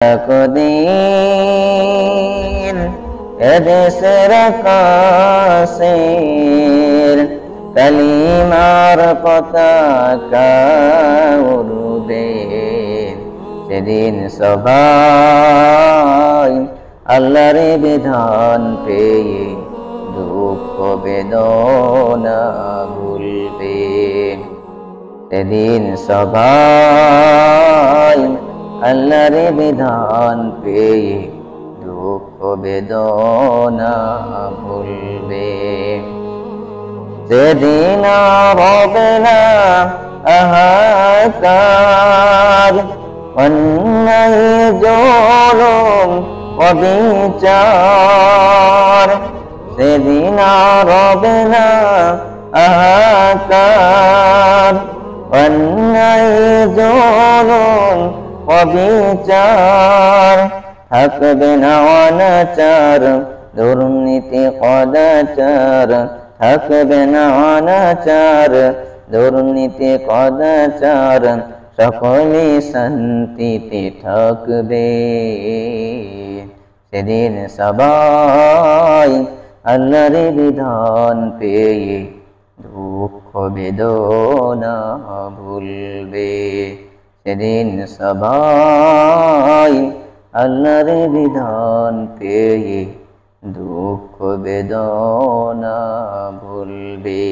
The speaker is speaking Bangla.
একদিন এদেশের আকাশের কালিমার পতাকা উড়বে। সেদিন সবাই আল্লাহর বিধান পেয়ে দুঃখ বেদনা ভুলবে। সেদিন সবাই আল্লাহর বিধান পেয়ে দুঃখ বেদনা ভুলবে। সেদিন হবে না হাহাকার, অন্যায় জুলুম অবিচার। সেদিন হবে না হাহাকার, অন্যায় জুলুম অবিচার। থাকবে না অনাচার, দুর্নীতি কদাচার। থাকবে না অনাচার, দুর্নীতি কদাচার। সকলে শান্তিতে থাকবে। সেদিন সবাই আল্লাহর বিধান পেয়ে দুঃখ বেদনা ভুলবে। সেদিন সবাই আল্লাহর বিধান পেয়ে দুঃখ বেদনা ভুলবে।